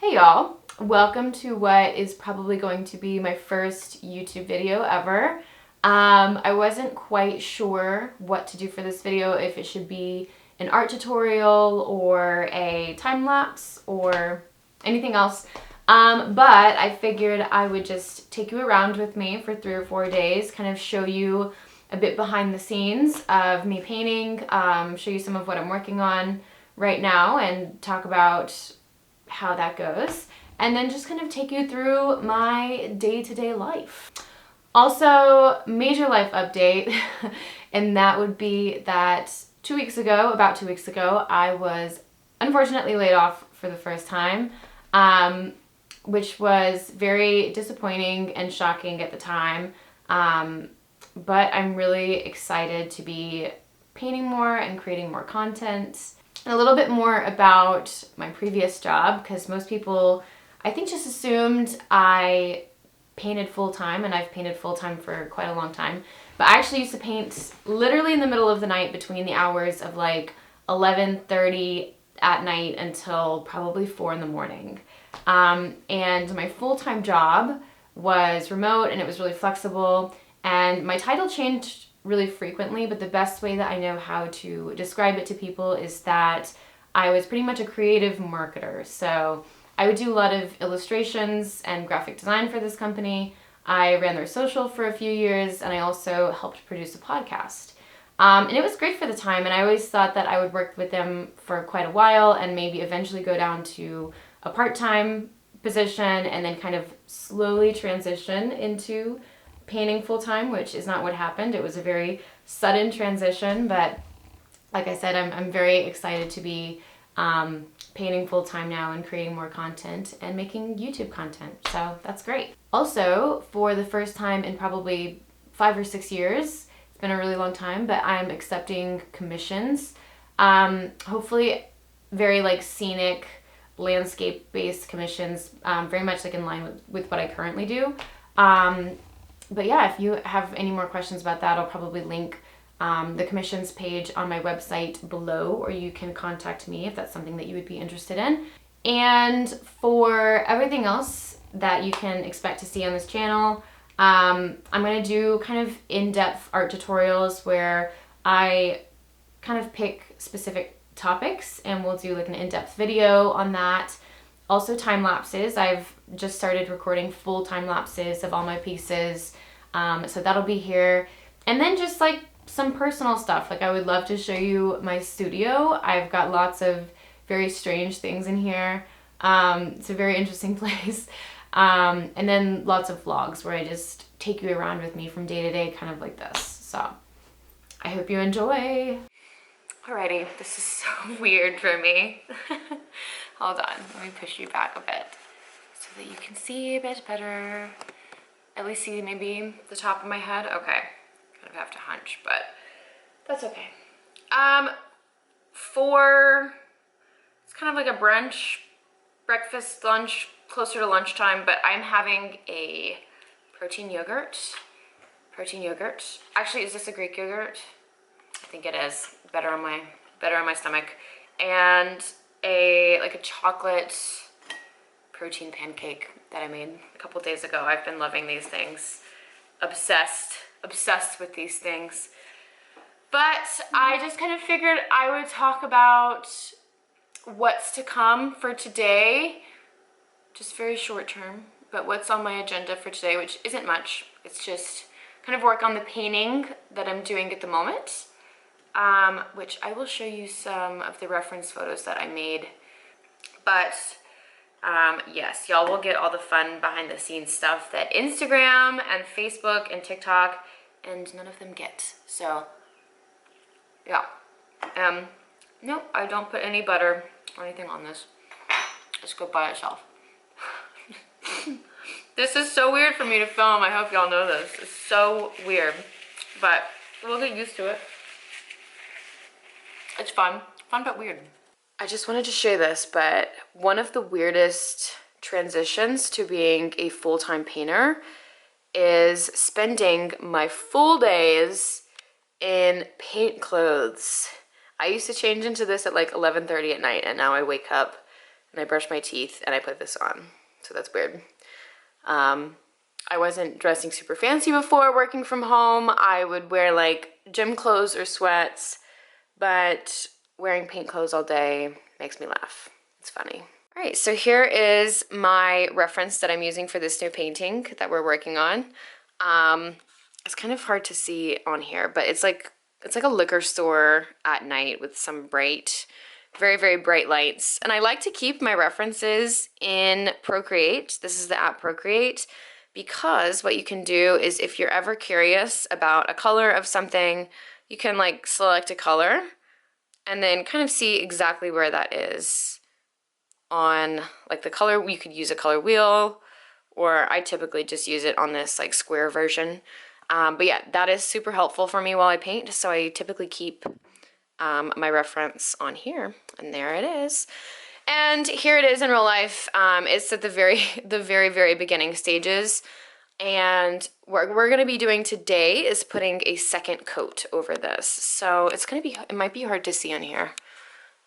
Hey y'all, welcome to what is probably going to be my first YouTube video ever. I wasn't quite sure what to do for this video, if it should be an art tutorial or a time lapse or anything else. But I figured I would just take you around with me for 3 or 4 days, kind of show you a bit behind the scenes of me painting, show you some of what I'm working on right now and talk about how that goes, and then just kind of take you through my day-to-day life. Also, major life update, and that would be that about 2 weeks ago, I was unfortunately laid off for the first time, which was very disappointing and shocking at the time, but I'm really excited to be painting more and creating more content. And a little bit more about my previous job, because most people, I think, just assumed I painted full-time, and I've painted full-time for quite a long time. But I actually used to paint literally in the middle of the night between the hours of like 11:30 at night until probably 4 in the morning. And my full-time job was remote, and it was really flexible, and my title changed really frequently, but the best way that I know how to describe it to people is that I was pretty much a creative marketer. So I would do a lot of illustrations and graphic design for this company. I ran their social for a few years, and I also helped produce a podcast. And it was great for the time, and I always thought that I would work with them for quite a while and maybe eventually go down to a part-time position and then kind of slowly transition into painting full-time, which is not what happened. It was a very sudden transition, but like I said, I'm very excited to be painting full-time now and creating more content and making YouTube content, so that's great. Also, for the first time in probably 5 or 6 years, it's been a really long time, but I'm accepting commissions. Hopefully very like scenic, landscape-based commissions, very much like in line with what I currently do. But yeah, if you have any more questions about that, I'll probably link the commissions page on my website below, or you can contact me if that's something that you would be interested in. And for everything else that you can expect to see on this channel, I'm going to do kind of in-depth art tutorials where I kind of pick specific topics, and we'll do like an in-depth video on that. Also time lapses. I've just started recording full time lapses of all my pieces, so that'll be here. And then just like some personal stuff, like I would love to show you my studio. I've got lots of very strange things in here. It's a very interesting place. And then lots of vlogs where I just take you around with me from day to day, kind of like this. So I hope you enjoy. Alrighty, this is so weird for me. Hold on, let me push you back a bit so that you can see a bit better. At least see maybe the top of my head. Okay, kind of have to hunch, but that's okay. It's kind of like a brunch, breakfast, lunch, closer to lunchtime, but I'm having a protein yogurt. Actually, is this a Greek yogurt? I think it is. Better on my stomach. And a chocolate protein pancake that I made a couple days ago. I've been loving these things. Obsessed with these things. But I just kind of figured I would talk about what's to come for today. Just very short term, but what's on my agenda for today, which isn't much. It's just kind of work on the painting that I'm doing at the moment. Which I will show you some of the reference photos that I made. But yes, y'all will get all the fun behind the scenes stuff that Instagram and Facebook and TikTok and none of them get. So yeah. Nope, I don't put any butter or anything on this. Just go by itself. This is so weird for me to film. I hope y'all know this. It's so weird, but we'll get used to it. It's fun but weird. I just wanted to share this, but one of the weirdest transitions to being a full-time painter is spending my full days in paint clothes. I used to change into this at like 11:30 at night, and now I wake up and I brush my teeth, and I put this on. So that's weird. I wasn't dressing super fancy before working from home. I would wear like gym clothes or sweats, but wearing paint clothes all day makes me laugh. It's funny. All right, so here is my reference that I'm using for this new painting that we're working on. It's kind of hard to see on here, but it's like a liquor store at night with some bright, very, very bright lights. And I like to keep my references in Procreate. This is the app Procreate, because what you can do is if you're ever curious about a color of something, you can like select a color and then kind of see exactly where that is on like the color. You could use a color wheel, or I typically just use it on this like square version. But yeah, that is super helpful for me while I paint. So I typically keep my reference on here, and there it is. And here it is in real life. It's at the very beginning stages. And what we're gonna be doing today is putting a second coat over this. So it might be hard to see on here.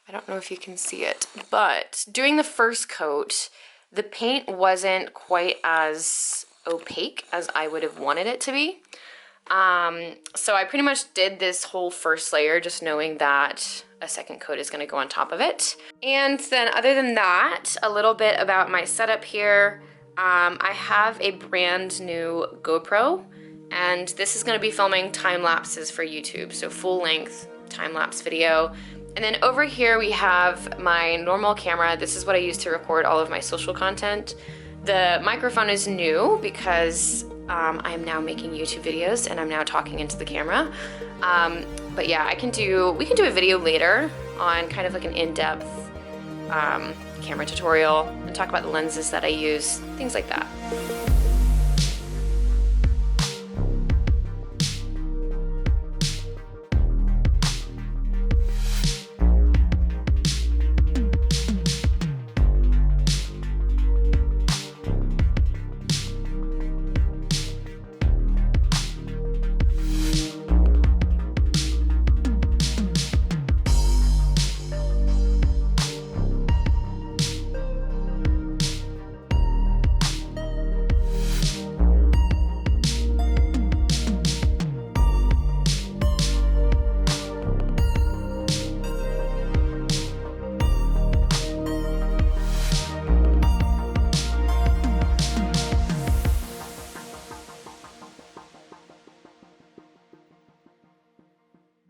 I don't know if you can see it, but doing the first coat, the paint wasn't quite as opaque as I would have wanted it to be. So I pretty much did this whole first layer just knowing that a second coat is gonna go on top of it. And then other than that, a little bit about my setup here. I have a brand new GoPro, and this is gonna be filming time lapses for YouTube, so full length time lapse video. And then over here we have my normal camera. This is what I use to record all of my social content. The microphone is new because I'm now making YouTube videos and I'm now talking into the camera. But yeah, we can do a video later on kind of like an in-depth camera tutorial and talk about the lenses that I use, things like that.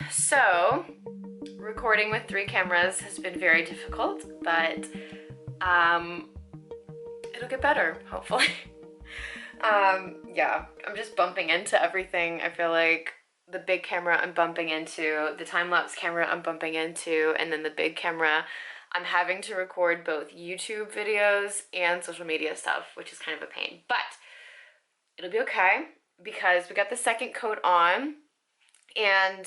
So, recording with 3 cameras has been very difficult, but it'll get better, hopefully. Yeah, I'm just bumping into everything. I feel like the big camera I'm bumping into, the time-lapse camera I'm bumping into, and then the big camera, I'm having to record both YouTube videos and social media stuff, which is kind of a pain. But it'll be okay because we got the second coat on, and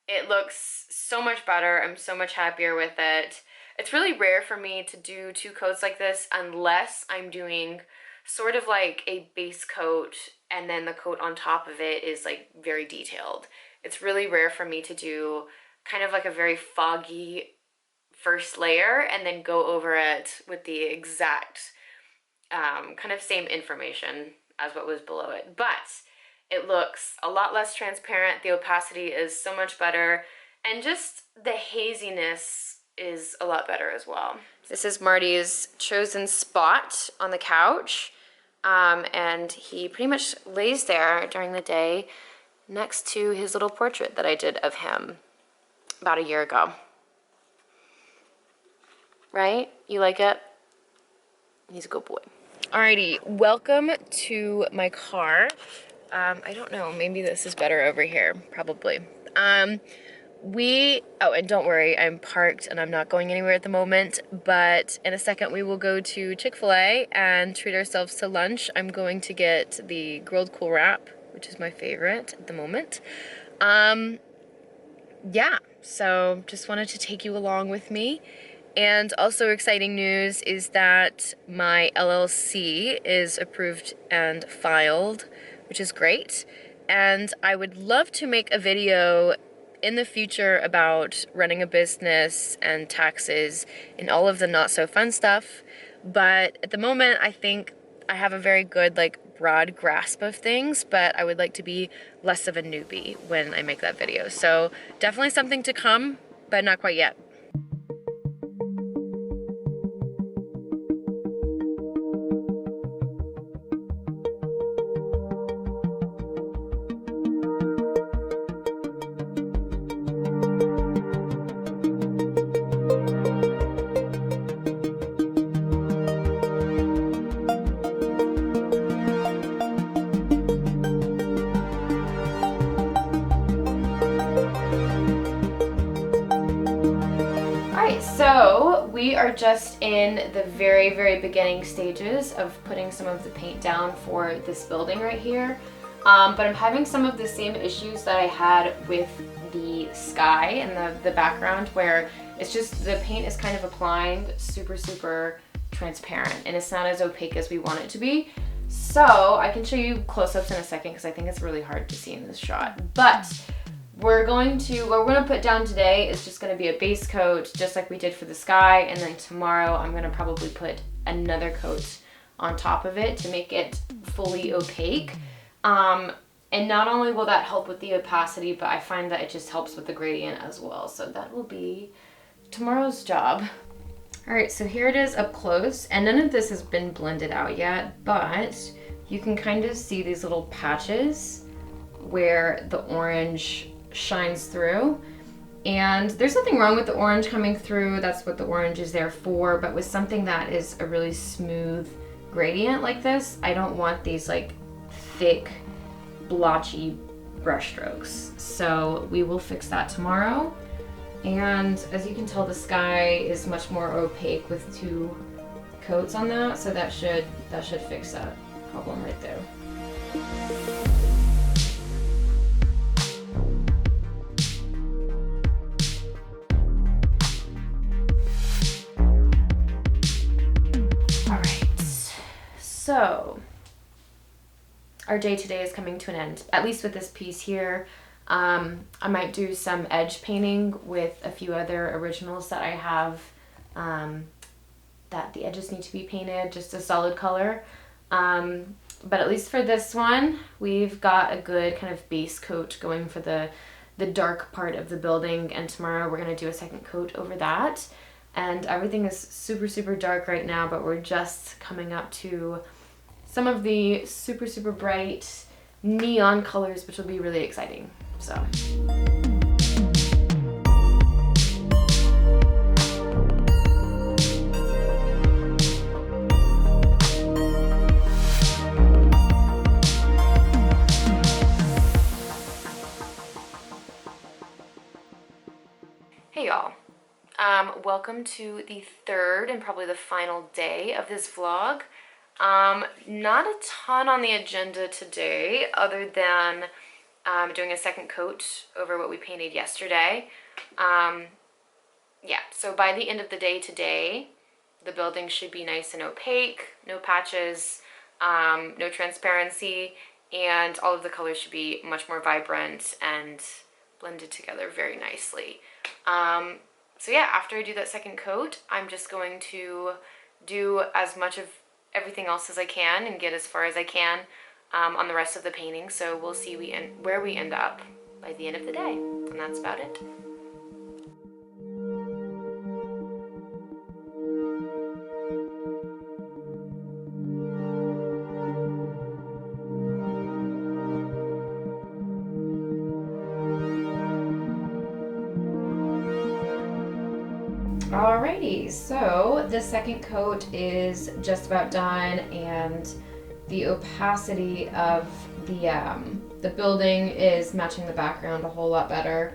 it looks so much better. I'm so much happier with it. It's really rare for me to do 2 coats like this unless I'm doing sort of like a base coat and then the coat on top of it is like very detailed. It's really rare for me to do kind of like a very foggy first layer and then go over it with the exact kind of same information as what was below it. But it looks a lot less transparent. The opacity is so much better. And just the haziness is a lot better as well. This is Marty's chosen spot on the couch. And he pretty much lays there during the day next to his little portrait that I did of him about a year ago. Right? You like it? He's a good boy. Alrighty, welcome to my car. I don't know, maybe this is better over here, probably. And don't worry, I'm parked and I'm not going anywhere at the moment, but in a second we will go to Chick-fil-A and treat ourselves to lunch. I'm going to get the grilled Cool Wrap, which is my favorite at the moment. Yeah, so just wanted to take you along with me. And also exciting news is that my LLC is approved and filed, which is great. And I would love to make a video in the future about running a business and taxes and all of the not so fun stuff. But at the moment, I think I have a very good, like, broad grasp of things, but I would like to be less of a newbie when I make that video. So definitely something to come, but not quite yet. So we are just in the very, very beginning stages of putting some of the paint down for this building right here. But I'm having some of the same issues that I had with the sky and the background, where it's just the paint is kind of applying super, super transparent and it's not as opaque as we want it to be. So I can show you close-ups in a second because I think it's really hard to see in this shot. But what we're going to put down today is just going to be a base coat, just like we did for the sky, and then tomorrow I'm going to probably put another coat on top of it to make it fully opaque. And not only will that help with the opacity, but I find that it just helps with the gradient as well. So that will be tomorrow's job. All right, so here it is up close, and none of this has been blended out yet, but you can kind of see these little patches where the orange shines through. And there's nothing wrong with the orange coming through. That's what the orange is there for. But with something that is a really smooth gradient like this, I don't want these like thick, blotchy brush strokes. So we will fix that tomorrow. And as you can tell, the sky is much more opaque with 2 coats on that. So that should fix that problem right there. So our day today is coming to an end, at least with this piece here. I might do some edge painting with a few other originals that I have, that the edges need to be painted just a solid color. But at least for this one, we've got a good kind of base coat going for the dark part of the building, and tomorrow we're going to do a second coat over that. And everything is super, super dark right now, but we're just coming up to some of the super, super bright neon colors, which will be really exciting. So. Hey y'all. Welcome to the third and probably the final day of this vlog. Not a ton on the agenda today other than doing a second coat over what we painted yesterday. Yeah, so by the end of the day today, the building should be nice and opaque, no patches, no transparency, and all of the colors should be much more vibrant and blended together very nicely. So yeah, after I do that second coat, I'm just going to do as much of everything else as I can and get as far as I can on the rest of the painting. So we'll see where we end up by the end of the day. And that's about it. Alrighty, so the second coat is just about done, and the opacity of the building is matching the background a whole lot better.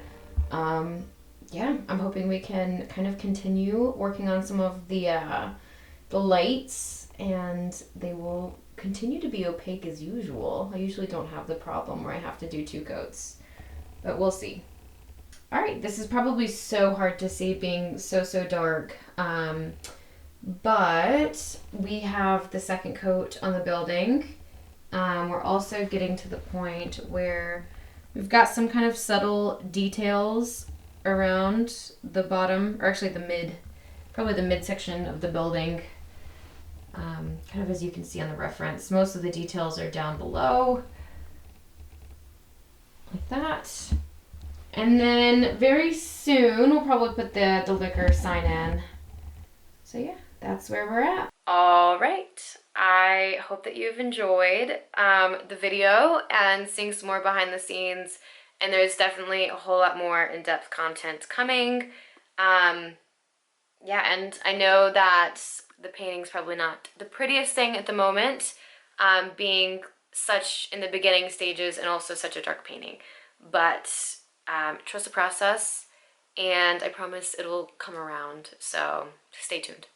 Yeah, I'm hoping we can kind of continue working on some of the lights, and they will continue to be opaque as usual. I usually don't have the problem where I have to do 2 coats, but we'll see. All right, this is probably so hard to see being so dark, but we have the second coat on the building. We're also getting to the point where We've got some kind of subtle details around the bottom, or actually the mid, probably the midsection of the building. Kind of as you can see on the reference. Most of the details are down below, like that. And then very soon we'll probably put the liquor sign in. So yeah, that's where we're at. All right, I hope that you've enjoyed the video and seeing some more behind the scenes. And there's definitely a whole lot more in-depth content coming. Yeah, and I know that the painting's probably not the prettiest thing at the moment, being such in the beginning stages and also such a dark painting. But trust the process, and I promise it'll come around, so stay tuned.